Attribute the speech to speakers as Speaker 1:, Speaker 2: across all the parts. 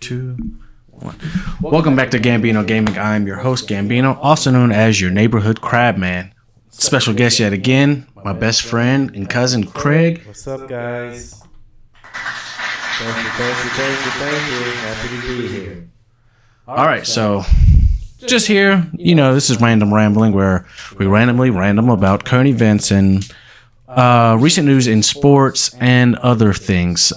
Speaker 1: 2, 1. Welcome back to Gambino Gaming. I am your host, Gambino, also known as your neighborhood crab man. Special guest yet again, my best friend and cousin, Craig.
Speaker 2: What's up, guys? Thank you. Happy to be here.
Speaker 1: All right, so just here, this is random rambling where we randomly random about current events and recent news in sports and other things.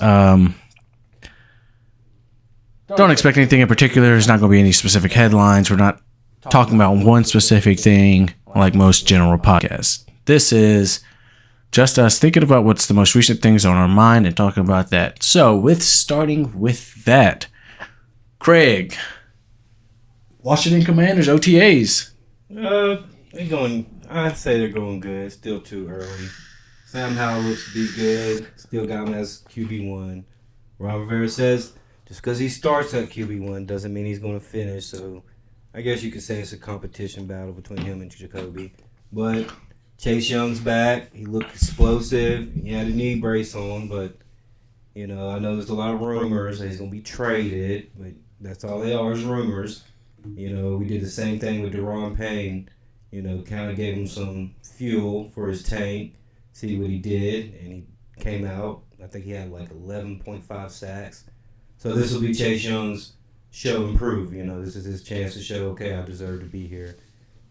Speaker 1: Don't expect anything in particular. There's not going to be any specific headlines. We're not talking about one specific thing like most general podcasts. This is just us thinking about what's the most recent things on our mind and talking about that. So, starting with that, Craig, Washington Commanders OTAs.
Speaker 2: They're going. I'd say they're going good. Still too early. Sam Howell looks to be good. Still got him as QB1. Ron Rivera says just because he starts at QB1 doesn't mean he's going to finish. So I guess you could say it's a competition battle between him and Jacoby. But Chase Young's back. He looked explosive. He had a knee brace on, but I know there's a lot of rumors that he's going to be traded, but that's all they are is rumors. We did the same thing with Deron Payne. Kind of gave him some fuel for his tank, see what he did, and he came out. I think he had like 11.5 sacks. So this will be Chase Young's show and prove. This is his chance to show, okay, I deserve to be here.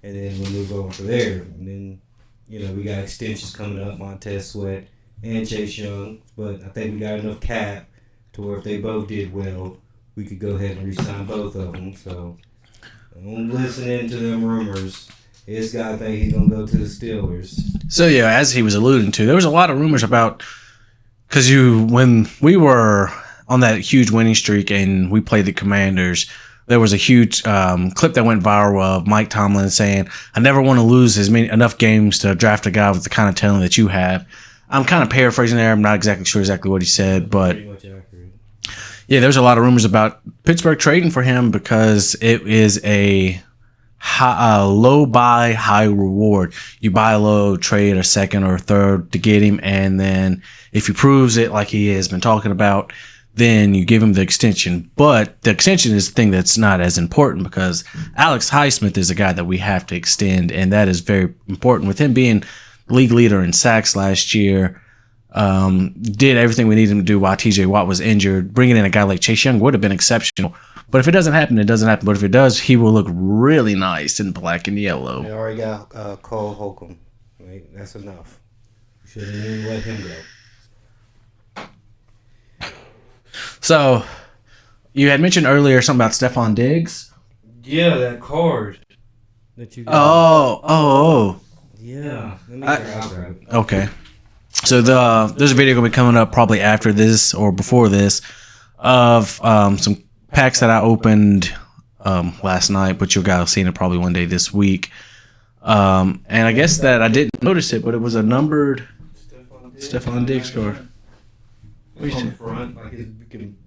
Speaker 2: And then we'll move on from there. And then, we got extensions coming up, Montez Sweat and Chase Young. But I think we got enough cap to where if they both did well, we could go ahead and re-sign both of them. So don't listen into them rumors. This guy think he's going to go to the Steelers.
Speaker 1: So, yeah, as he was alluding to, there was a lot of rumors about, because when we were on that huge winning streak and we played the Commanders, there was a huge clip that went viral of Mike Tomlin saying, I never want to lose enough games to draft a guy with the kind of talent that you have. I'm kind of paraphrasing there. I'm not exactly sure exactly what he said, but
Speaker 2: pretty much accurate.
Speaker 1: Yeah, there's a lot of rumors about Pittsburgh trading for him because it is a low buy, high reward. You buy low, trade a second or a third to get him, and then if he proves it like he has been talking about, then you give him the extension. But the extension is the thing that's not as important because Alex Highsmith is a guy that we have to extend, and that is very important. With him being league leader in sacks last year, did everything we needed him to do while TJ Watt was injured. Bringing in a guy like Chase Young would have been exceptional. But if it doesn't happen, it doesn't happen. But if it does, he will look really nice in black and yellow.
Speaker 2: They already got Cole Holcomb. Right? That's enough. You shouldn't even let him go.
Speaker 1: So, you had mentioned earlier something about Stephon Diggs.
Speaker 2: Yeah, that card that you got.
Speaker 1: Oh.
Speaker 2: Yeah. I'll grab it.
Speaker 1: Okay. So there's a video going to be coming up probably after this or before this of some packs that I opened last night, but you guys have seen it probably one day this week. And I guess that I didn't notice it, but it was a numbered Stephon Diggs card.
Speaker 2: On the front,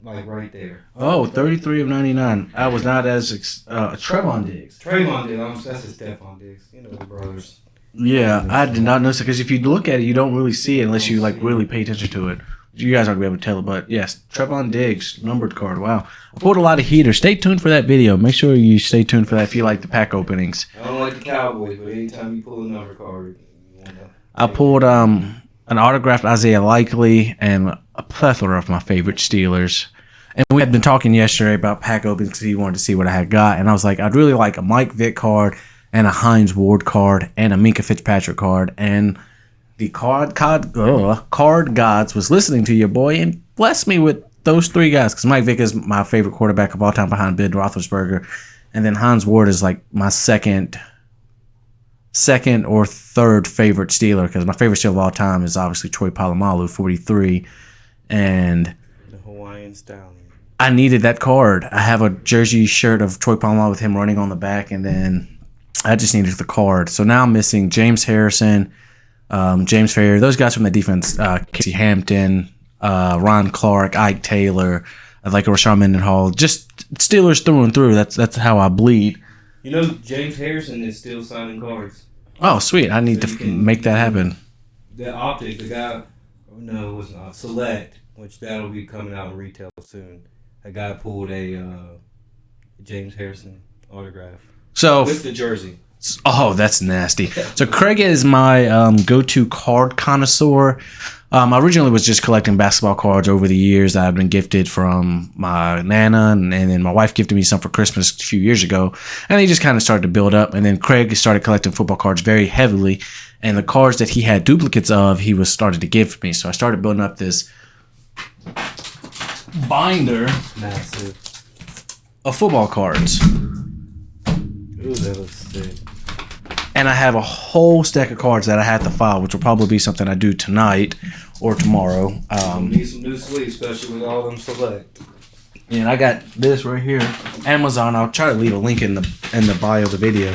Speaker 2: like right there.
Speaker 1: Oh, 33 of 99. I was not as Trevon Diggs.
Speaker 2: Trayvon Diggs. That's his Stephon Diggs. The brothers.
Speaker 1: Yeah, I did not notice it because if you look at it, you don't really see it unless you really pay attention to it. You guys aren't going to be able to tell it, but yes, Trevon Diggs, numbered card. Wow. I pulled a lot of heaters. Stay tuned for that video. Make sure you stay tuned for that if you like the pack openings.
Speaker 2: I don't like the Cowboys, but anytime you pull a number card, you want to.
Speaker 1: I pulled an autographed Isaiah Likely and a plethora of my favorite Steelers. And we had been talking yesterday about pack openings because he wanted to see what I had got. And I was like, I'd really like a Mike Vick card and a Hines Ward card and a Minka Fitzpatrick card. And the card gods was listening to your boy and blessed me with those three guys because Mike Vick is my favorite quarterback of all time behind Ben Roethlisberger. And then Hines Ward is like my second or third favorite Steeler because my favorite Steeler of all time is obviously Troy Polamalu, 43. And
Speaker 2: the Hawaiian Stallion.
Speaker 1: I needed that card. I have a jersey shirt of Troy Polamalu with him running on the back, and then I just needed the card. So now I'm missing James Harrison, James Farrier, those guys from the defense, Casey Hampton, Ron Clark, Ike Taylor, like Rashawn Mendenhall, just Steelers through and through. That's how I bleed.
Speaker 2: James Harrison is still signing cards.
Speaker 1: Oh, sweet. I need to make that happen.
Speaker 2: The Optic, the guy, no, it was not. Select, which that'll be coming out in retail soon. a guy pulled a James Harrison autograph
Speaker 1: So,
Speaker 2: with the jersey.
Speaker 1: oh, that's nasty. So Craig is my go-to card connoisseur. I originally was just collecting basketball cards over the years that I've been gifted from my nana, and then my wife gifted me some for Christmas a few years ago, and they just kind of started to build up. And then Craig started collecting football cards very heavily, and the cards that he had duplicates of, he was started to give me. So I started building up this binder
Speaker 2: Massive.
Speaker 1: of football cards.
Speaker 2: Ooh, that looks sick.
Speaker 1: And I have a whole stack of cards that I had to file, which will probably be something I do tonight or tomorrow.
Speaker 2: Need some new sleeves, especially with all them select.
Speaker 1: And I got this right here, Amazon. I'll try to leave a link in the bio of the video.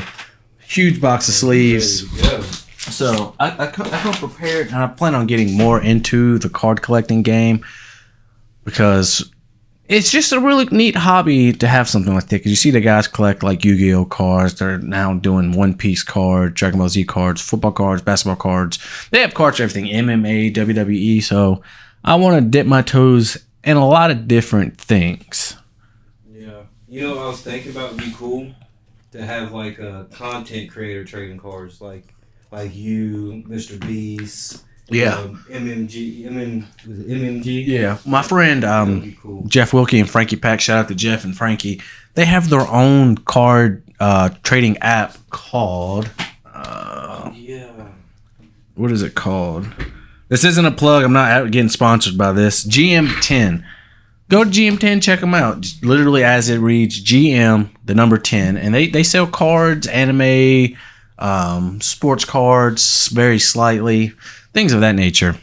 Speaker 1: Huge box of sleeves.
Speaker 2: Yeah.
Speaker 1: So I come prepared, and I plan on getting more into the card collecting game because it's just a really neat hobby to have something like that. Because you see the guys collect like Yu-Gi-Oh cards. They're now doing One Piece cards, Dragon Ball Z cards, football cards, basketball cards. They have cards for everything, MMA, WWE. So I want to dip my toes in a lot of different things.
Speaker 2: Yeah. You know what I was thinking about would be cool? To have like a content creator trading cards like you, Mr. Beast.
Speaker 1: Yeah.
Speaker 2: Was it MMG?
Speaker 1: Yeah. My friend
Speaker 2: That'd be cool.
Speaker 1: Jeff Wilkie and Frankie Pack, shout out to Jeff and Frankie. They have their own card trading app called
Speaker 2: Yeah.
Speaker 1: what is it called? This isn't a plug. I'm not getting sponsored by this. GM10. Go to GM10, check them out. Just literally as it reads, GM, the number 10. And they sell cards, anime, sports cards, very slightly, things of that nature.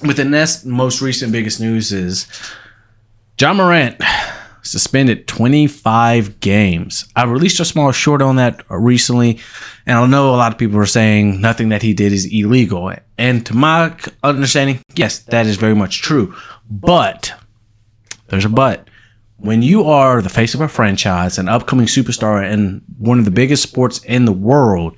Speaker 1: But the next most recent biggest news is John Morant suspended 25 games. I released a small short on that recently, and I know a lot of people are saying nothing that he did is illegal. And to my understanding, yes, that is very much true. But there's a but. When you are the face of a franchise, an upcoming superstar, and one of the biggest sports in the world,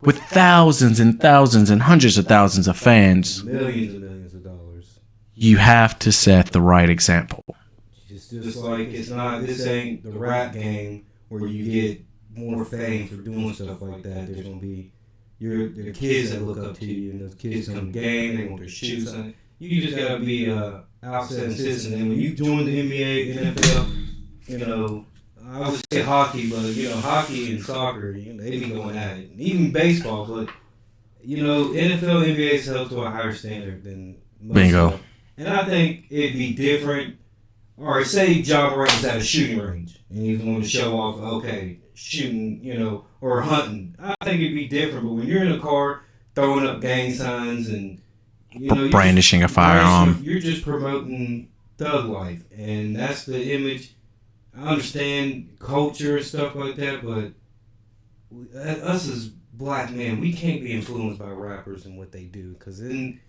Speaker 1: with thousands and thousands and hundreds of thousands of fans,
Speaker 2: Millions and millions of dollars.
Speaker 1: you have to set the right example.
Speaker 2: It's just like this ain't the rap game where you get more fame for doing stuff like that. There's gonna be your kids that look up to you, and those kids come game, they want their shoes on. You just gotta be a outstanding citizen. And when you join the NBA, NFL, you know, I would say hockey, but you know, hockey and soccer, you know, they be going at it. Even baseball, but you know, NFL, NBA is held to a higher standard than most
Speaker 1: Bingo.
Speaker 2: stuff. And I think it'd be different. Or say John Morant's at a shooting range and he's going to show off, okay, shooting, you know, or hunting. I think it'd be different. But when you're in a car throwing up gang signs and you know,
Speaker 1: Brandishing a firearm.
Speaker 2: you're just promoting thug life, and that's the image. I understand culture and stuff like that, but us as black men, we can't be influenced by rappers and what they do, because then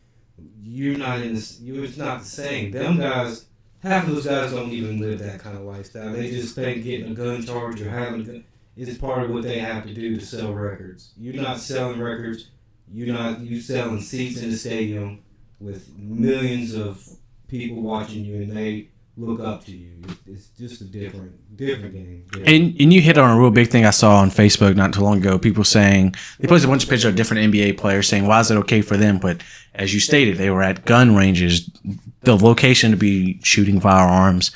Speaker 2: you're not in this. It's not the same. Them guys, half of those guys don't even live that kind of lifestyle. They just think getting a gun charge or having a gun is part of what they have to do to sell records. You're not selling records. You selling seats in the stadium with millions of people watching you, and they look up to you. It's just a different game.
Speaker 1: And you hit on a real big thing I saw on Facebook not too long ago. People saying they posted a bunch of pictures of different NBA players saying, why is it okay for them? But as you stated, they were at gun ranges, the location to be shooting firearms.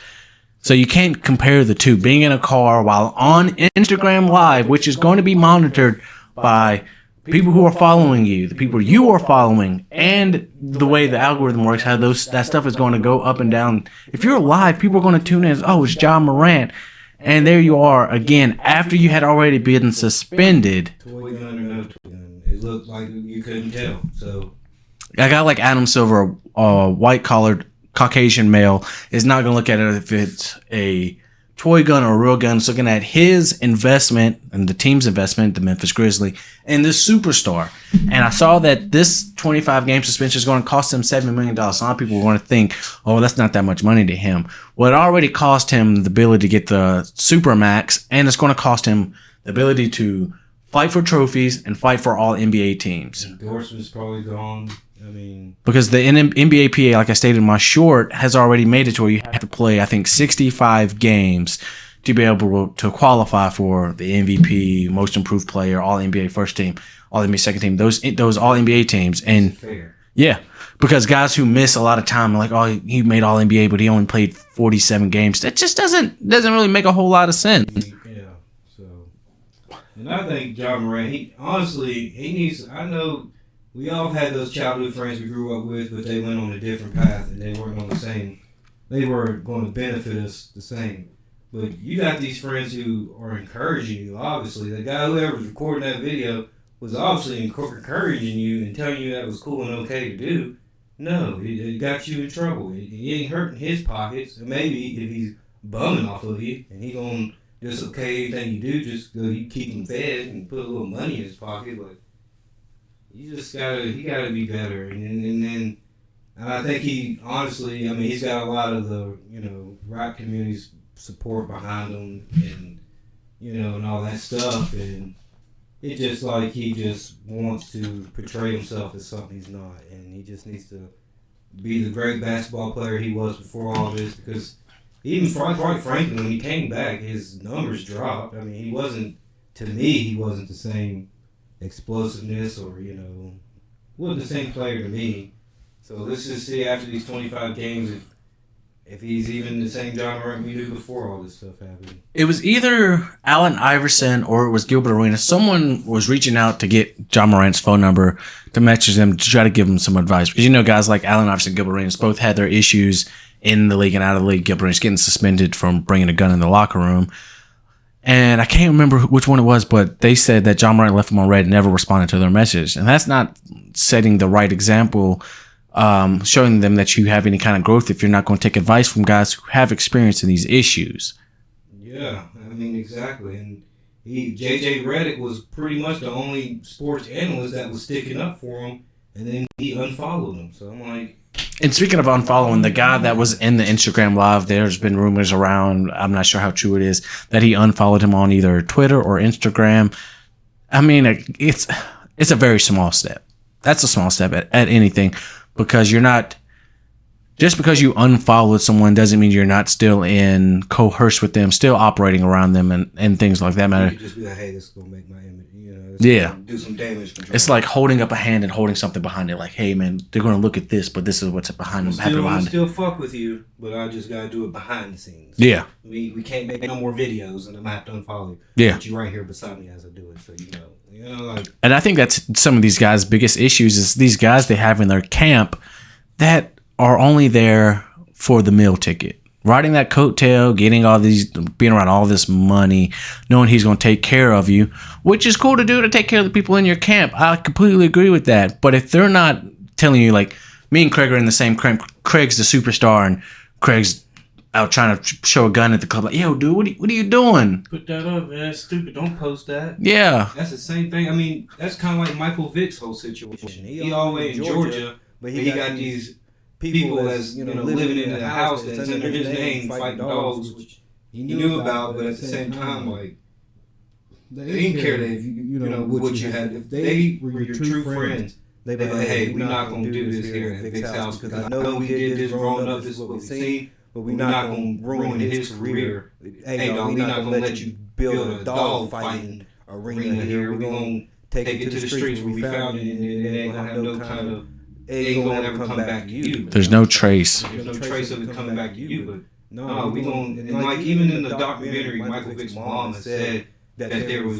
Speaker 1: So you can't compare the two. Being in a car while on Instagram Live, which is going to be monitored by people who are following you, the people you are following, and the way the algorithm works, how that stuff is going to go up and down. If you're live, people are going to tune in as, oh, it's John Morant. And there you are again, after you had already been suspended.
Speaker 2: Toy gun or no toy gun, it looked like you couldn't tell. So
Speaker 1: A guy like Adam Silver, a white-collared Caucasian male, is not going to look at it if it's a toy gun or a real gun. It's looking at his investment and the team's investment, the Memphis Grizzlies, and this superstar. And I saw that this 25-game suspension is going to cost him $7 million. So a lot of people are going to think, oh, that's not that much money to him. Well, it already cost him the ability to get the Supermax, and it's going to cost him the ability to fight for trophies and fight for all NBA teams.
Speaker 2: endorsements probably gone. I mean,
Speaker 1: because the NBA PA, like I stated in my short, has already made it to where you have to play, I think, 65 games to be able to qualify for the MVP, Most Improved Player, All NBA First Team, All NBA Second Team, those All NBA teams, and
Speaker 2: fair.
Speaker 1: yeah, because guys who miss a lot of time, like, oh, he made All NBA, but he only played 47 games. That just doesn't really make a whole lot of sense.
Speaker 2: Yeah. So, and I think John Morant, he needs. I know we all had those childhood friends we grew up with, but they went on a different path and they weren't on the same. They weren't going to benefit us the same. But you got these friends who are encouraging you. Obviously, the guy whoever was recording that video was obviously encouraging you and telling you that was cool and okay to do. No, it got you in trouble. He ain't hurting his pockets. Maybe if he's bumming off of you and he gonna just okay anything you do, just go you keep him fed and put a little money in his pocket. But you just he gotta be better. And I think he honestly, I mean, he's got a lot of the rap community's support behind him and and all that stuff and. It's just like he just wants to portray himself as something he's not, and he just needs to be the great basketball player he was before all this. Because even quite frankly, when he came back, his numbers dropped. I mean, he wasn't the same explosiveness or wasn't the same player to me. So let's just see after these 25 games if he's even the same John Morant we knew before all this stuff happened.
Speaker 1: It was either Allen Iverson or it was Gilbert Arenas. Someone was reaching out to get John Morant's phone number to message them to try to give him some advice. Because guys like Allen Iverson and Gilbert Arenas both had their issues in the league and out of the league. Gilbert Arenas getting suspended from bringing a gun in the locker room. And I can't remember which one it was, but they said that John Morant left them on red and never responded to their message. And that's not setting the right example. Showing them that you have any kind of growth if you're not going to take advice from guys who have experience in these issues.
Speaker 2: Yeah, I mean, exactly. And JJ Redick was pretty much the only sports analyst that was sticking up for him, and then he unfollowed him. So I'm like...
Speaker 1: And speaking of unfollowing, the guy that was in the Instagram live, there's been rumors around, I'm not sure how true it is, that he unfollowed him on either Twitter or Instagram. I mean, it's a very small step. That's a small step at anything. Because you're not, just because you unfollowed someone doesn't mean you're not still in coerce with them, still operating around them and things like that matter.
Speaker 2: You could just be like, hey, this is going to make my image,
Speaker 1: yeah.
Speaker 2: Do some damage control.
Speaker 1: It's like holding up a hand and holding something behind it. Like, hey, man, they're going to look at this, but this is what's behind them.
Speaker 2: I'm still fuck with you, but I just got to do it behind the scenes.
Speaker 1: Yeah.
Speaker 2: We can't make no more videos, and I'm going to have to unfollow you.
Speaker 1: Yeah.
Speaker 2: But you right here beside me as I do it, so like...
Speaker 1: And I think that's some of these guys' biggest issues is these guys they have in their camp that are only there for the meal ticket. Riding that coattail, being around all this money, knowing he's going to take care of you, which is cool to do to take care of the people in your camp. I completely agree with that. But if they're not telling you, like, me and Craig are in the same camp, Craig's the superstar and Craig's out trying to show a gun at the club. Like, yo, dude, what are you doing?
Speaker 2: Put that up, man. That's stupid. Don't post that.
Speaker 1: Yeah.
Speaker 2: That's the same thing. I mean, that's kind of like Michael Vick's whole situation. He always in Georgia, but he got these people that's living in a house that's under his name fighting dogs, which he knew about, but at the same time, like, they didn't care that what you had. If they were your true friends, they'd be like, hey, we're not going to do this here at Vick's house because I know we did this growing up, this is what we've seen, but we're not going to ruin his career. Hey, dog, we're not going to let you build a dog fighting arena here. We're going to take it to the streets where we found it, and it ain't going to have no kind of, it ain't going to ever come back to you.
Speaker 1: There's no trace.
Speaker 2: There's no trace of it coming back to you, but no, we going and like even in the documentary, Michael Vick's mom has said that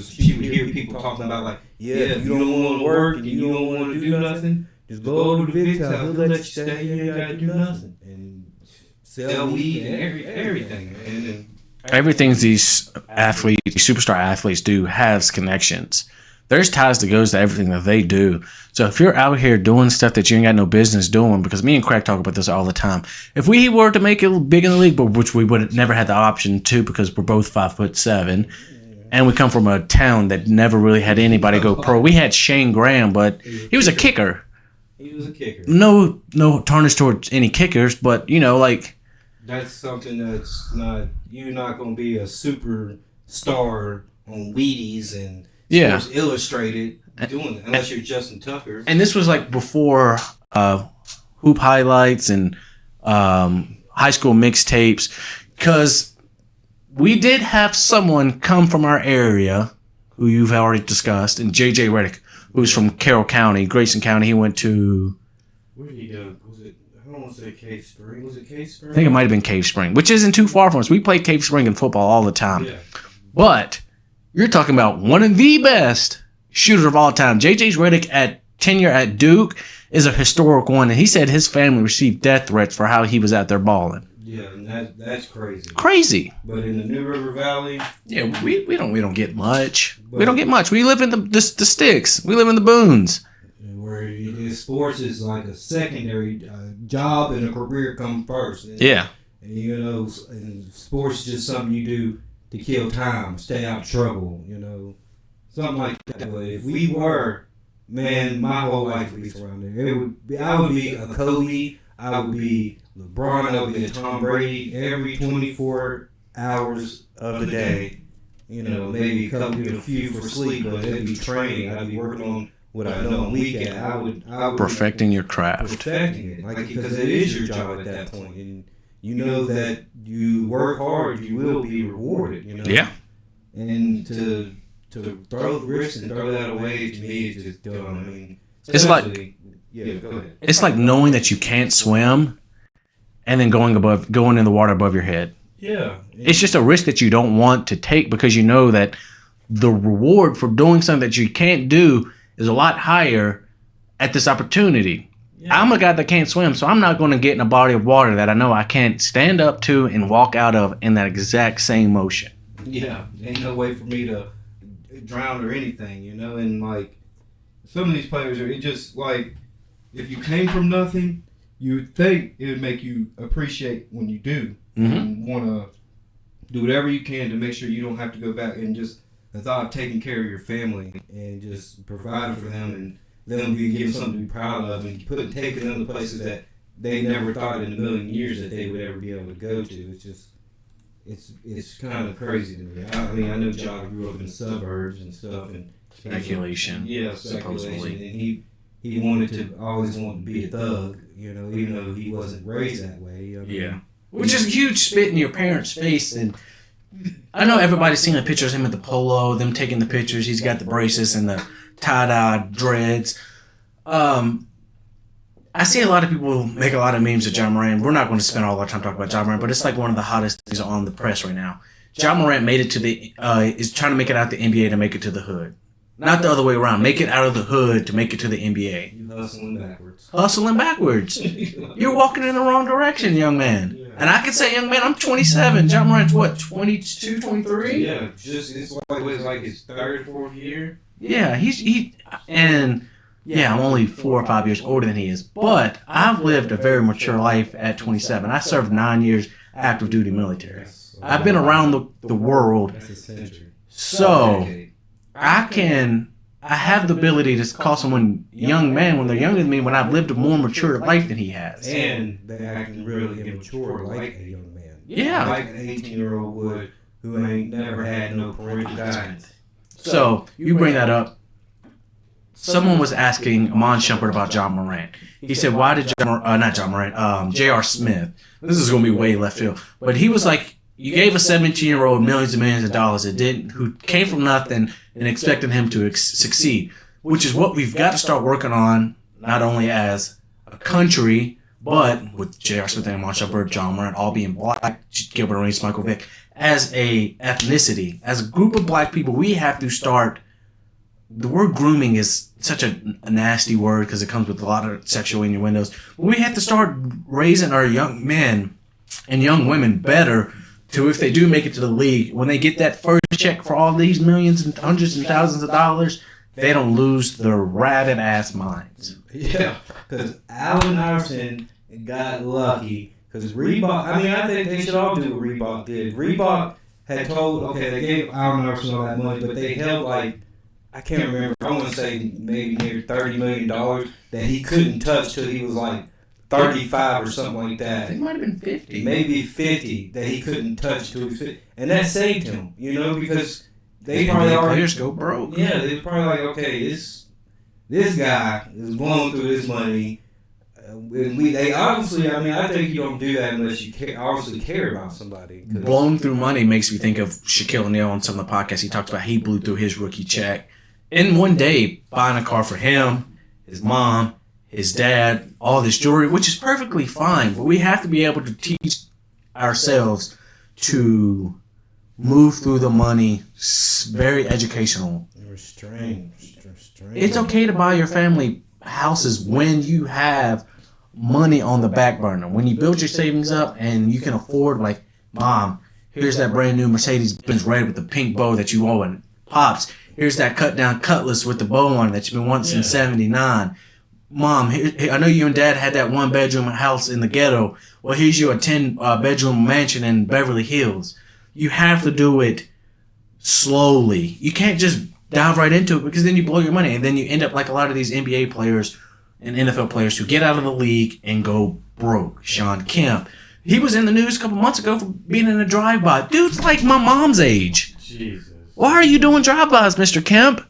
Speaker 2: she would hear people talking about like, yeah, if you don't want to work and you don't want to do nothing, just go over to Vick's house. He'll let you stay. You ain't got to do nothing and sell weed and everything. And
Speaker 1: everything these athletes, these superstar athletes do has connections. There's ties that goes to everything that they do. So if you're out here doing stuff that you ain't got no business doing, because me and Craig talk about this all the time. If we were to make it big in the league, but which we would have never had the option to because we're both 5'7", and we come from a town that never really had anybody go pro. We had Shane Graham, but he was a kicker.
Speaker 2: He was a kicker.
Speaker 1: No tarnish towards any kickers, but like
Speaker 2: that's something that's not you're not going to be a superstar on Wheaties and Sports Illustrated doing it, unless you're Justin Tucker.
Speaker 1: And this was like before hoop highlights and high school mixtapes, because we did have someone come from our area who you've already discussed, and J.J. Redick, who's from Carroll County, Grayson County. He went to...
Speaker 2: Where did he go? Was it... I don't want to say Cave Spring. Was it Cave Spring?
Speaker 1: I think it might have been Cave Spring, which isn't too far from us. We played Cave Spring in football all the time.
Speaker 2: Yeah.
Speaker 1: But you're talking about one of the best shooters of all time. J.J. Redick at tenure at Duke is a historic one, and he said his family received death threats for how he was out there balling.
Speaker 2: Yeah, and that's crazy.
Speaker 1: Crazy.
Speaker 2: But in the New River Valley,
Speaker 1: yeah, we don't get much. We don't get much. We live in the sticks. We live in the boons.
Speaker 2: Where sports is like a secondary job and a career come first. And,
Speaker 1: yeah.
Speaker 2: And, you know, and sports is just something you do to kill time, stay out of trouble. You know, something like that. But if we were, man, my whole life would be surrounded. I would be a Kobe. I would be LeBron. I would be a Tom Brady every 24 hours of the day. You know, maybe a few for sleep, but it'd be training. I'd be working on what I know on weekend. I would
Speaker 1: perfecting your craft.
Speaker 2: Perfecting it, like, because it is your job at that point, and you know that you work hard, you will be rewarded. You know.
Speaker 1: Yeah.
Speaker 2: And to throw the risk and throw that away, to me is just dumb. I mean,
Speaker 1: it's like,
Speaker 2: yeah, go ahead.
Speaker 1: It's like knowing that you can't swim and then going in the water above your head.
Speaker 2: Yeah.
Speaker 1: It's just a risk that you don't want to take, because you know that the reward for doing something that you can't do is a lot higher at this opportunity. Yeah. I'm a guy that can't swim, so I'm not going to get in a body of water that I know I can't stand up to and walk out of in that exact same motion.
Speaker 2: Yeah. Ain't no way for me to drown or anything, you know. And like, some of these players it just like, if you came from nothing, you would think it would make you appreciate when you do, and want to do whatever you can to make sure you don't have to go back. And just the thought of taking care of your family and just providing for them, and them being given something to be proud of, and taking them to places that they never thought in a million years that they would ever be able to go to. It's just, it's kind of crazy to me. I mean, I know John grew up in the suburbs and stuff, and
Speaker 1: speculation.
Speaker 2: Yeah, speculation, and he always wanted to be a thug, you know, even though he wasn't raised that way. I mean,
Speaker 1: yeah. Which is a huge spit in your parents' face. And I know everybody's seen the pictures of him at the polo, them taking the pictures. He's got the braces and the tie-dye dreads. I see a lot of people make a lot of memes of John Morant. We're not going to spend all our time talking about John Morant, but it's like one of the hottest things on the press right now. John Morant made it to is trying to make it out the NBA to make it to the hood. Not the other way around. Make it out of the hood to make it to the NBA.
Speaker 2: You're hustling backwards.
Speaker 1: Hustling backwards. You're walking in the wrong direction, young man. Yeah. And I can say, young man, I'm 27. John Morant's what, 22, 23?
Speaker 2: Yeah, it's like his third, fourth year.
Speaker 1: Yeah, I'm only 4 or 5 years older than he is. But I've lived a very mature life at 27. I served 9 years active duty military. I've been around the world.
Speaker 2: That's a century.
Speaker 1: So I have the ability to call someone young man when they're younger than me, when I've lived a more mature life than he has.
Speaker 2: And they acting really immature like a young man.
Speaker 1: Yeah.
Speaker 2: Like an 18-year-old would, who ain't never had no parental guidance.
Speaker 1: So you bring that up. Someone was asking Amon Shumpert about John Morant. He said, why did J.R. Smith, this is going to be way left field, but he was like, you gave a 17-year-old millions and millions of dollars who came from nothing and expected him to succeed, which is what we've got to start working on, not only as a country, but with J.R. Smith and Amon Shumpert, John Morant, all being black, Gilbert Arenas, Michael Vick, as a ethnicity, as a group of black people, we have to start. The word grooming is such a nasty word because it comes with a lot of sexual innuendos. But we have to start raising our young men and young women better to, if they do make it to the league, when they get that first check for all these millions and hundreds and thousands of dollars, they don't lose their rabid ass minds.
Speaker 2: Yeah, because Allen Iverson got lucky because Reebok. I mean, I think they should all do what Reebok did. Reebok had told, they gave Allen Iverson all that money, but they held like, I can't remember, I want to say maybe near $30 million that he couldn't touch till he was like 35 or something like that.
Speaker 1: I think it might have been 50.
Speaker 2: Maybe 50 that he couldn't touch till he was 50. And that saved him, because they probably already...
Speaker 1: Players go broke.
Speaker 2: Yeah, they were probably like, okay, this guy is blowing through this money. They obviously. I mean, I think you don't do that unless you obviously care about somebody.
Speaker 1: Blowing through money makes me think of Shaquille O'Neal on some of the podcasts. He talks about he blew through his rookie check in one day buying a car for him, his mom, his dad, all this jewelry, which is perfectly fine. But we have to be able to teach ourselves to move through the money. Very educational.
Speaker 2: Restrained.
Speaker 1: It's okay to buy your family houses when you have money on the back burner. When you build your savings up and you can afford, like, Mom, here's that brand new Mercedes-Benz red with the pink bow that you owe, and Pops, here's that cut down Cutlass with the bow on it that you've been wanting since '79. Mom, I know you and Dad had that one bedroom house in the ghetto. Well, here's your 10 bedroom mansion in Beverly Hills. You have to do it slowly. You can't just dive right into it because then you blow your money and then you end up like a lot of these NBA players and NFL players who get out of the league and go broke. Sean Kemp. He was in the news a couple months ago for being in a drive-by. Dude's like my mom's age.
Speaker 2: Jesus.
Speaker 1: Why are you doing drive-bys, Mr. Kemp?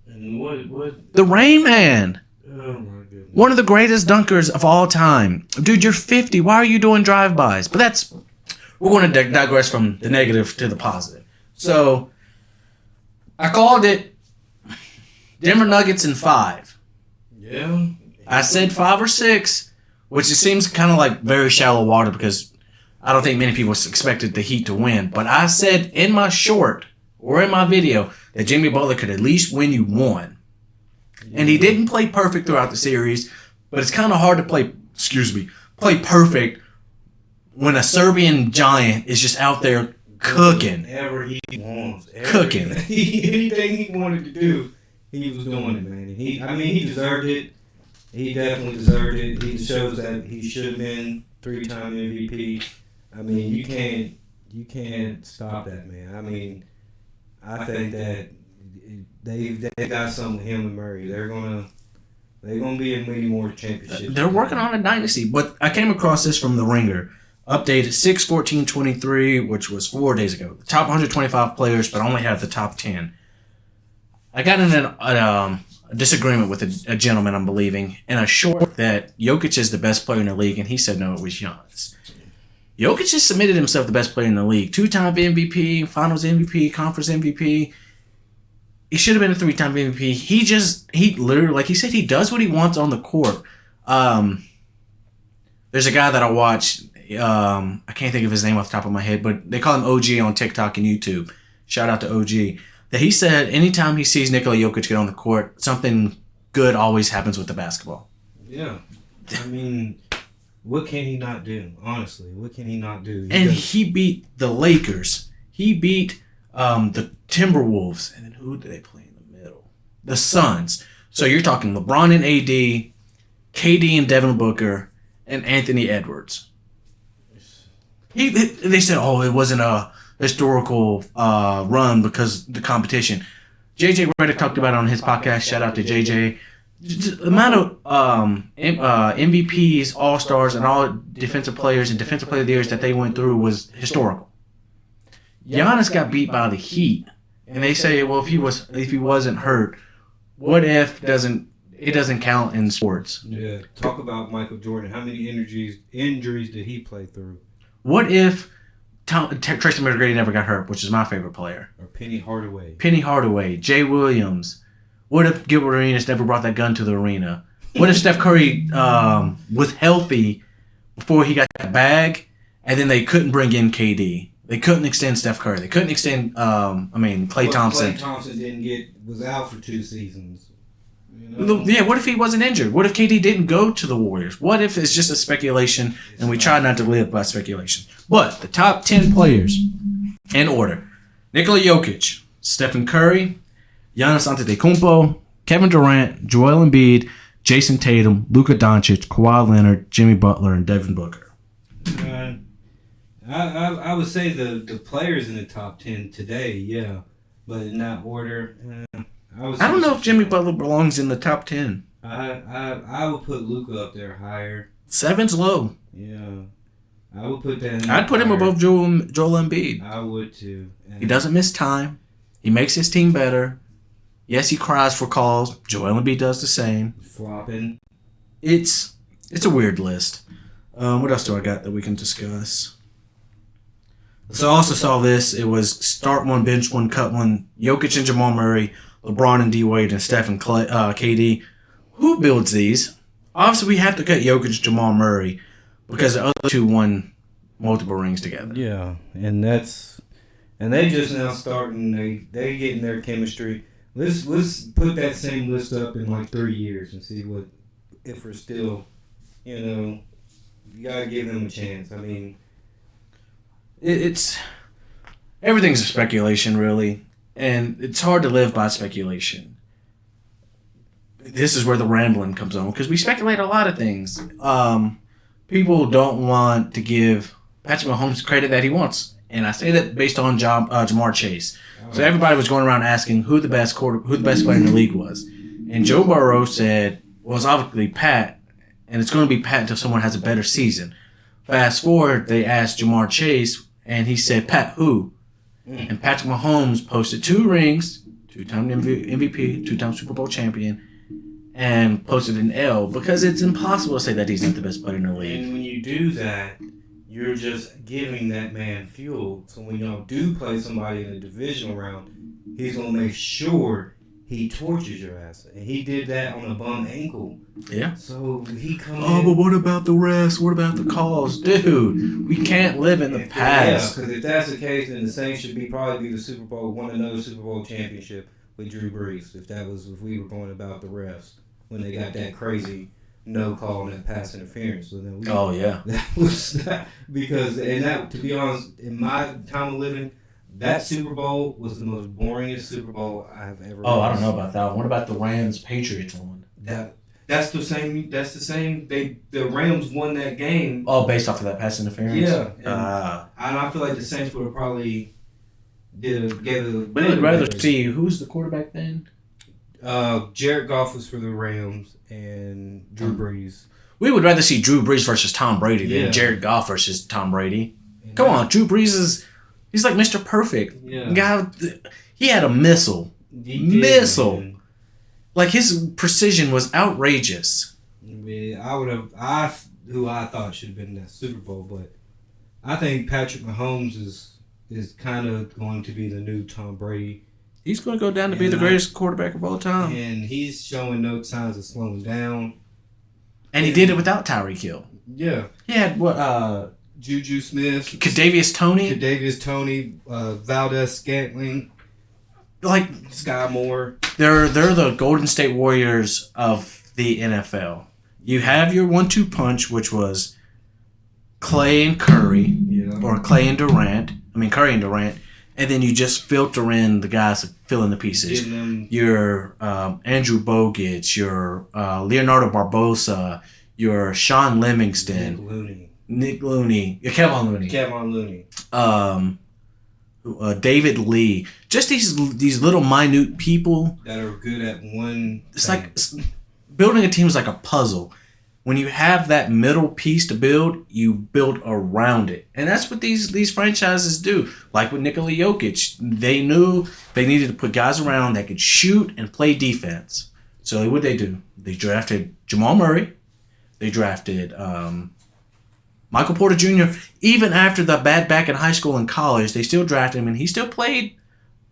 Speaker 2: And what?
Speaker 1: The Rain Man.
Speaker 2: Oh, my goodness.
Speaker 1: One of the greatest dunkers of all time. Dude, you're 50. Why are you doing drive-bys? But we're going to digress from the negative to the positive. So, I called it Denver Nuggets in 5.
Speaker 2: Yeah.
Speaker 1: I said 5 or 6, which it seems kind of like very shallow water because I don't think many people expected the Heat to win. But I said in my short or in my video that Jimmy Butler could at least win you 1. And he didn't play perfect throughout the series, but it's kind of hard to play perfect when a Serbian giant is just out there cooking.
Speaker 2: Whatever he wants.
Speaker 1: Cooking.
Speaker 2: Anything he wanted to do, he was doing it, man. And he deserved it. He definitely deserved it. He shows that he should have been 3-time MVP. I mean, you can't stop that, man. I mean, I think that they got something with him and Murray. They're gonna be in many more championships.
Speaker 1: They're working on a dynasty, but I came across this from The Ringer. Updated 6/14/23, which was 4 days ago. The top 125 players, but only have the top 10. I got in a disagreement with a gentleman, I'm believing, in a short that Jokic is the best player in the league, and he said no, it was Giannis. Jokic has submitted himself the best player in the league. 2-time MVP, Finals MVP, Conference MVP. He should have been a 3-time MVP. He literally, like he said, he does what he wants on the court. There's a guy that I watch. I can't think of his name off the top of my head, but they call him OG on TikTok and YouTube. Shout out to OG. That he said anytime he sees Nikola Jokic get on the court, something good always happens with the basketball.
Speaker 2: Yeah. I mean, what can he not do? Honestly, what can he not do?
Speaker 1: He beat the Lakers. He beat the Timberwolves. And then who did they play in the middle? The Suns. So you're talking LeBron and AD, KD and Devin Booker, and Anthony Edwards. They said, it wasn't a historical run because the competition. JJ Redick talked about it on his podcast. Shout out to JJ. The amount of MVPs, All-Stars, and all defensive players and defensive player of the years that they went through was historical. Giannis got beat by the Heat, and they say, well, if he wasn't hurt, what if it doesn't count in sports?
Speaker 2: Yeah. Talk about Michael Jordan. How many injuries did he play through?
Speaker 1: What if Tracy McGrady never got hurt, which is my favorite player?
Speaker 2: Or Penny Hardaway.
Speaker 1: Jay Williams. What if Gilbert Arenas never brought that gun to the arena? What if Steph Curry was healthy before he got that bag, and then they couldn't bring in KD? They couldn't extend Steph Curry. They couldn't extend, Klay Thompson.
Speaker 2: Klay Thompson was out for 2 seasons.
Speaker 1: Yeah, what if he wasn't injured? What if KD didn't go to the Warriors? What if it's just a speculation and we try not to live by speculation? But the top 10 players in order: Nikola Jokic, Stephen Curry, Giannis Antetokounmpo, Kevin Durant, Joel Embiid, Jason Tatum, Luka Doncic, Kawhi Leonard, Jimmy Butler, and Devin Booker.
Speaker 2: I would say the players in the top 10 today, yeah. But in that order,
Speaker 1: I don't know if Jimmy Butler belongs in the top 10.
Speaker 2: I would put Luka up there higher.
Speaker 1: 7's low.
Speaker 2: Yeah. I would put that in
Speaker 1: I'd put him above Joel Embiid.
Speaker 2: I would too.
Speaker 1: He doesn't miss time. He makes his team better. Yes, he cries for calls. Joel Embiid does the same.
Speaker 2: Flopping.
Speaker 1: It's It's a weird list. What else do I got that we can discuss? So I also saw this. It was start one, bench one, cut one. Jokic and Jamal Murray, LeBron and D Wade, and Steph and KD. Who builds these? Obviously, we have to cut Jokic and Jamal Murray because the other two won multiple rings together.
Speaker 2: Yeah, and they just now starting. They getting their chemistry. Let's put that same list up in like 3 years and see what if we're still, you gotta give them a chance. I mean,
Speaker 1: it's everything's a speculation, really, and it's hard to live by speculation. This is where the rambling comes on because we speculate a lot of things. People don't want to give Patrick Mahomes credit that he wants, and I say that based on Jamar Chase. So everybody was going around asking who the best player in the league was, and Joe Burrow said, "Well, it's obviously Pat, and it's going to be Pat until someone has a better season." Fast forward, they asked Jamar Chase, and he said, "Pat who?" And Patrick Mahomes posted 2 rings, 2-time MVP, 2-time Super Bowl champion, and posted an L because it's impossible to say that he's not the best player in the league.
Speaker 2: And when you do that, you're just giving that man fuel. So when y'all do play somebody in a divisional round, he's going to make sure he tortures your ass. And he did that on a bum ankle.
Speaker 1: Yeah.
Speaker 2: So he comes
Speaker 1: but what about the rest? What about the calls? Dude, we can't live in the past.
Speaker 2: Yeah, because if that's the case, then the Saints should probably be the Super Bowl, won another Super Bowl championship with Drew Brees. If we were going about the refs when they got that crazy no call on that pass interference. So then that was that because to be honest, in my time of living, that Super Bowl was the most boringest Super Bowl I've ever.
Speaker 1: Oh, I don't know about that one. What about the Rams Patriots one?
Speaker 2: That's the same. The Rams won that game.
Speaker 1: Oh, based off of that pass interference.
Speaker 2: Yeah. And I feel like the Saints would have probably gave it.
Speaker 1: We would rather see who's the quarterback then.
Speaker 2: Jared Goff was for the Rams and Drew Brees.
Speaker 1: We would rather see Drew Brees versus Tom Brady than Jared Goff versus Tom Brady. Come on, Drew Brees he's like Mr. Perfect. Yeah. He had a missile. Missile. Like his precision was outrageous.
Speaker 2: I thought should have been in that Super Bowl, but I think Patrick Mahomes is kind of going to be the new Tom Brady.
Speaker 1: He's going to go down to be the greatest quarterback of all time.
Speaker 2: And he's showing no signs of slowing down.
Speaker 1: And he did it without Tyreek Hill.
Speaker 2: Yeah.
Speaker 1: He had what?
Speaker 2: Juju Smith.
Speaker 1: Kadarius
Speaker 2: Toney. Valdez Scantling.
Speaker 1: Like
Speaker 2: Sky Moore.
Speaker 1: They're the Golden State Warriors of the NFL. You have your 1-2 punch, which was Clay and Curry. Or Clay and Durant. Curry and Durant. And then you just filter in the guys to fill in the pieces. Your Andrew Bogut, your Leonardo Barbosa, your Sean Livingston, Nick Looney, Kevon Looney, David Lee. Just these little minute people
Speaker 2: that are good at one.
Speaker 1: It's like building a team is like a puzzle. When you have that middle piece to build, you build around it. And that's what these franchises do. Like with Nikola Jokic, they knew they needed to put guys around that could shoot and play defense. So what they do? They drafted Jamal Murray. They drafted Michael Porter Jr. Even after the bad back in high school and college, they still drafted him, and he still played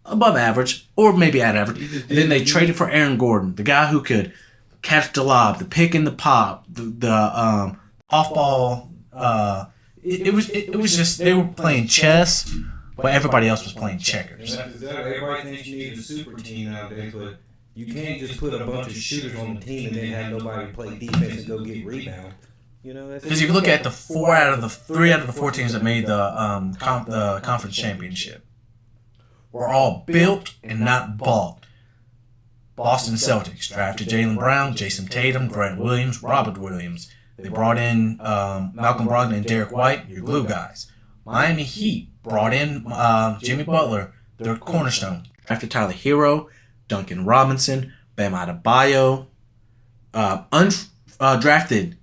Speaker 1: above average or maybe at average. And then they traded for Aaron Gordon, the guy who could catch the lob, the pick and the pop, the off ball. It was just they were playing chess, but everybody else was playing checkers.
Speaker 2: Everybody thinks you need a super team nowadays, but you can't just put a bunch of shooters on the team and then have nobody play defense and go get rebound.
Speaker 1: Because if you look at the 3 out of the 4 teams that made the conference championship, were all built and not bought. Boston Celtics drafted Jaylen Brown, Jason Tatum, Grant Williams, Robert Williams. They brought in Malcolm Brogdon and Derek White, your glue guys. Miami Heat brought in Jimmy Butler, their cornerstone. Drafted Tyler Hero, Duncan Robinson, Bam Adebayo. Drafted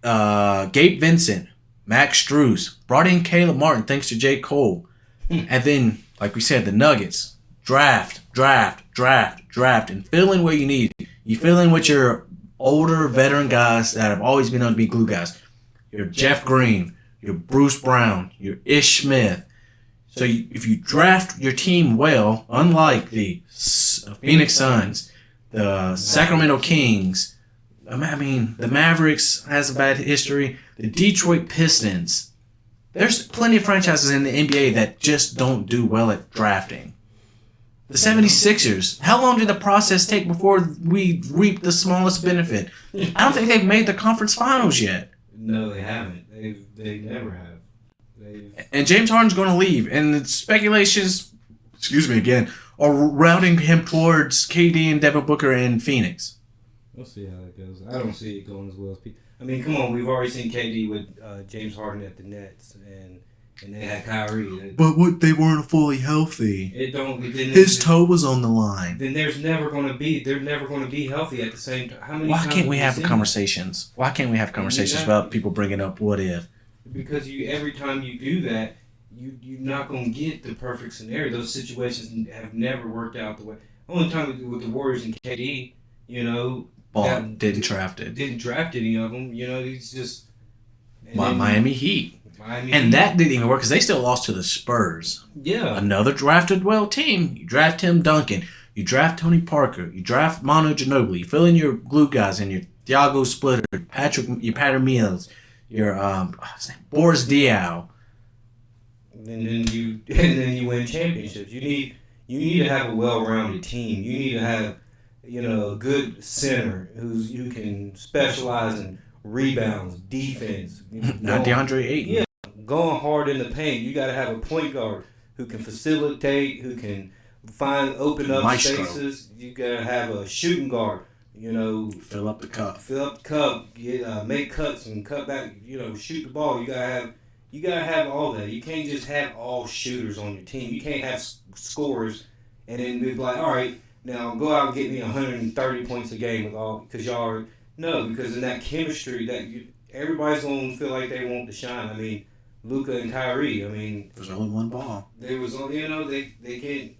Speaker 1: Gabe Vincent, Max Strus. Brought in Caleb Martin thanks to J. Cole. And then, like we said, the Nuggets. Draft, and fill in where you need. You fill in with your older veteran guys that have always been able to be glue guys. You're Jeff Green, you're Bruce Brown, you're Ish Smith. So if you draft your team well, unlike the Phoenix Suns, the Sacramento Kings, I mean, the Mavericks has a bad history, the Detroit Pistons, there's plenty of franchises in the NBA that just don't do well at drafting. The 76ers, how long did the process take before we reap the smallest benefit? I don't think they've made the conference finals yet.
Speaker 2: No, they haven't. They never have.
Speaker 1: And James Harden's going to leave, and the speculations, are routing him towards KD and Devin Booker in Phoenix.
Speaker 2: We'll see how that goes. I don't see it going as well as people. I mean, come on, we've already seen KD with James Harden at the Nets, and they had Kyrie.
Speaker 1: But they weren't fully healthy. His toe was on the line.
Speaker 2: Then they're never going to be healthy at the same time.
Speaker 1: Why can't we have conversations? Why can't we have conversations about people bringing up what if?
Speaker 2: Because every time you do that, you're not going to get the perfect scenario. Those situations have never worked out the way. Only time with the Warriors and KD,
Speaker 1: didn't draft
Speaker 2: any of them. It's just
Speaker 1: Miami Heat. That didn't even work because they still lost to the Spurs.
Speaker 2: Yeah.
Speaker 1: Another drafted well team. You draft Tim Duncan. You draft Tony Parker. You draft Manu Ginobili. You fill in your glue guys and your Thiago Splitter, your Patty Mills, your Boris Diaw.
Speaker 2: And then you win championships. You need to have a well-rounded team. You need to have a good center who can specialize in rebounds, defense.
Speaker 1: Not DeAndre Ayton.
Speaker 2: Yeah, going hard in the paint. You got to have a point guard who can facilitate, who can open up
Speaker 1: Maestro.
Speaker 2: spaces. You got to have a shooting guard.
Speaker 1: Fill up the cup.
Speaker 2: Make cuts and cut back. Shoot the ball. You gotta have all that. You can't just have all shooters on your team. You can't have scorers and then be like, all right, now go out and get me 130 points a game with all because y'all are because in that chemistry everybody's gonna feel like they want to shine. I mean, Luka and Kyrie. I mean,
Speaker 1: there's only one ball.
Speaker 2: There was they can't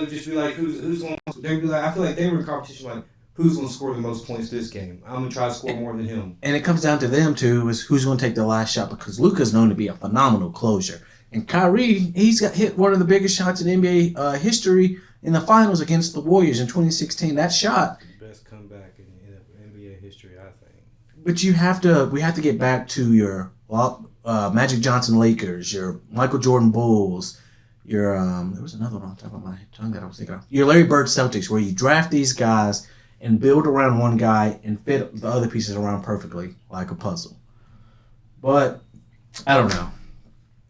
Speaker 2: just be like who's gonna. They'd be like I feel like they were in competition like. Who's going to score the most points this game? I'm going to try to score more than him.
Speaker 1: And it comes down to them, too, is who's going to take the last shot because Luka's known to be a phenomenal closer. And Kyrie, he's got hit one of the biggest shots in NBA history in the finals against the Warriors in 2016. That shot.
Speaker 2: The best comeback in NBA history, I think.
Speaker 1: But we have to get back to your Magic Johnson Lakers, your Michael Jordan Bulls, your, there was another one on top of my tongue that I was thinking of. Your Larry Bird Celtics, where you draft these guys and build around one guy and fit the other pieces around perfectly like a puzzle. But I don't know.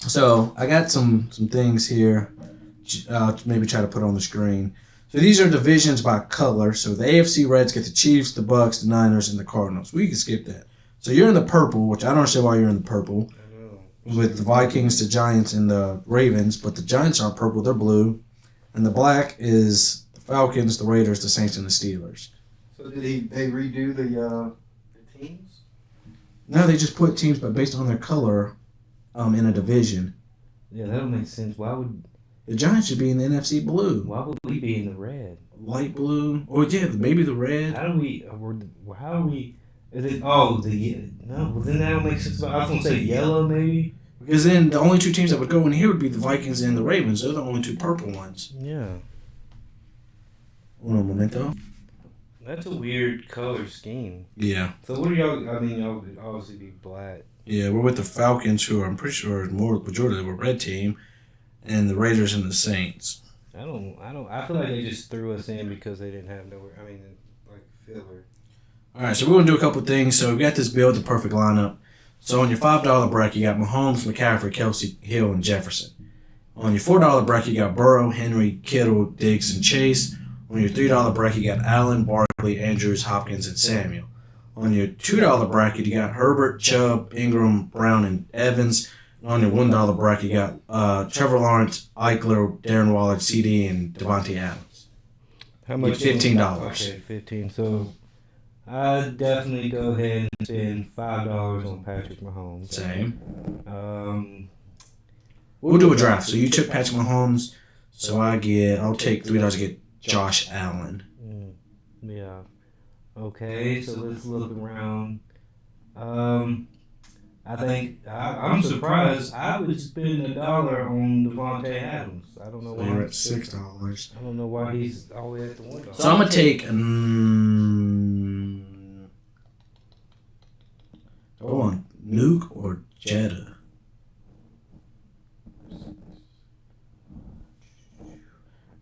Speaker 1: So I got some things here. Maybe try to put on the screen. So these are divisions by color. So the AFC Reds get the Chiefs, the Bucks, the Niners, and the Cardinals. We can skip that. So you're in the purple, which I don't understand why you're in the purple. With the Vikings, the Giants, and the Ravens. But the Giants aren't purple, they're blue. And the black is the Falcons, the Raiders, the Saints, and the Steelers.
Speaker 2: So did they redo the teams?
Speaker 1: No, they just put teams, but based on their color, in a division.
Speaker 2: Yeah, that don't make sense. Why would
Speaker 1: the Giants should be in the NFC blue?
Speaker 2: Why would we be in the red?
Speaker 1: Light blue, or maybe the red.
Speaker 2: How are we? Is it? Oh, no. Well, then that don't make sense. I was gonna say yellow, maybe.
Speaker 1: Because then the only two teams that would go in here would be the Vikings and the Ravens. They're the only two purple ones.
Speaker 2: Yeah.
Speaker 1: Uno momento.
Speaker 2: That's a weird color scheme.
Speaker 1: Yeah.
Speaker 2: So what are y'all? I mean, y'all would obviously be black.
Speaker 1: Yeah, we're with the Falcons, who I'm pretty sure more majority of a red team, and the Raiders and the Saints.
Speaker 2: I don't. I feel like they just threw us in because they didn't have nowhere. I mean, like filler.
Speaker 1: All right, so we're gonna do a couple things. So we got this build the perfect lineup. So on your $5 bracket, you got Mahomes, McCaffrey, Kelsey, Hill, and Jefferson. On your $4 bracket, you got Burrow, Henry, Kittle, Diggs, and Chase. On your $3 bracket, you got Allen, Barkley, Andrews, Hopkins, and Samuel. On your $2 bracket, you got Herbert, Chubb, Ingram, Brown, and Evans. And on your $1 bracket, you got Trevor Lawrence, Eichler, Darren Waller, CD, and Devontae Adams.
Speaker 2: How much?
Speaker 1: $15.
Speaker 2: Okay, 15. So I'd definitely go ahead and spend $5 on Patrick Mahomes.
Speaker 1: Same.
Speaker 2: We'll
Speaker 1: do a draft. So you took Patrick Mahomes. So I'll take $3 to get Josh Allen.
Speaker 2: Yeah. Okay, so let's look around. I think I'm surprised. I would spend $1 on Devontae Adams. I don't know
Speaker 1: So
Speaker 2: why.
Speaker 1: you're at $6.
Speaker 2: I don't know why he's always at the $1.
Speaker 1: So I'm gonna take. Go on, Nuke or Jetta.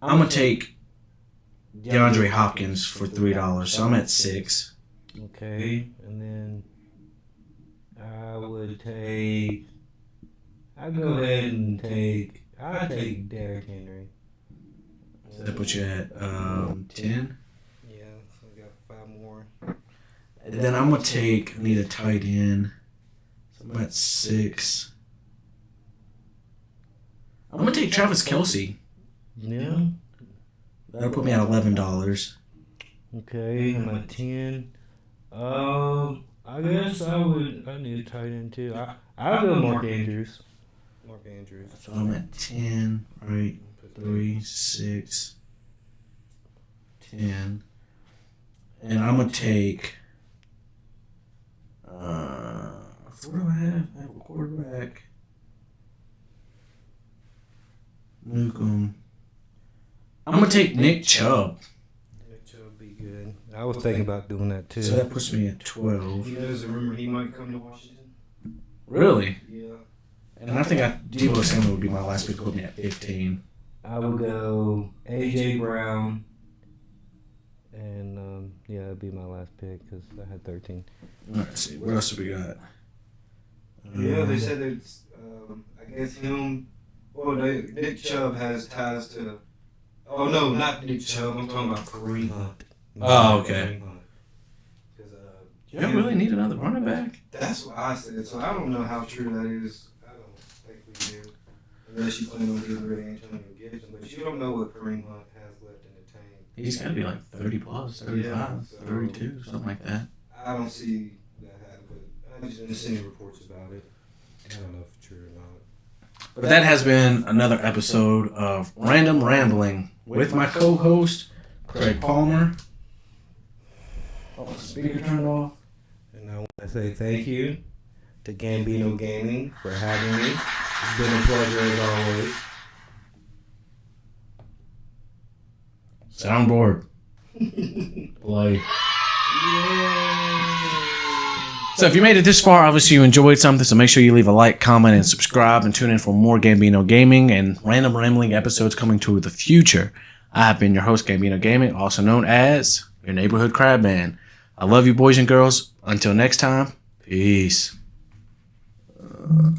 Speaker 1: I'm gonna take DeAndre Hopkins for $3. So I'm at 6.
Speaker 2: Okay, and then I'd go ahead and I'd take Derrick Henry.
Speaker 1: So that puts you at 10.
Speaker 2: Yeah, so I got 5 more.
Speaker 1: And then I'm gonna need a tight end. So I'm at 6. I'm gonna take Travis Kelce.
Speaker 2: Yeah.
Speaker 1: That'll put me at $11.
Speaker 2: Okay, I'm at 10. I guess I need a tight end too. I'll go Mark Andrews. Mark Andrews.
Speaker 1: So I'm at 10, right? 3, 6, 10. And I'm gonna take. What do I have? I have a quarterback. Nukem. I'm gonna take Nick Chubb.
Speaker 2: Nick Chubb would be good. I was thinking about doing that too.
Speaker 1: So that puts me at 12.
Speaker 2: He knows a rumor he might come to Washington.
Speaker 1: Really?
Speaker 2: Yeah.
Speaker 1: And I think Deebo Samuel would be my last pick to put me at 15.
Speaker 2: I would go AJ Brown, and that'd be my last pick because I had 13.
Speaker 1: Let's see. What else do we got?
Speaker 2: Yeah, they said it's. I guess him. Well, Nick Chubb has ties to. Oh no, not Nick Chubb. I'm talking about Kareem Hunt.
Speaker 1: Oh, okay.
Speaker 2: Kareem Hunt. 'Cause,
Speaker 1: You don't really need another running back?
Speaker 2: That's what I said. So I don't know how true that is. I don't think we do. Unless you plan on getting rid of Antonio Gibson, but you don't know what Kareem Hunt has left in the tank.
Speaker 1: He's got to be like 30 plus, 35,
Speaker 2: Yeah, so-
Speaker 1: 32, something like that.
Speaker 2: I don't see that happen, but I've just been seeing reports about it. I don't know if it's true or not.
Speaker 1: But that has been another episode of Random Rambling with my co-host, Craig Palmer. Oh, speaker turned off.
Speaker 2: And I want to say thank you to Gambino Gaming for having me. It's been a pleasure as always.
Speaker 1: Soundboard. Play. So if you made it this far, obviously you enjoyed something, so make sure you leave a like, comment, and subscribe, and tune in for more Gambino Gaming and Random Rambling episodes coming to the future. I have been your host, Gambino Gaming, also known as your neighborhood crab man. I love you, boys and girls. Until next time, peace.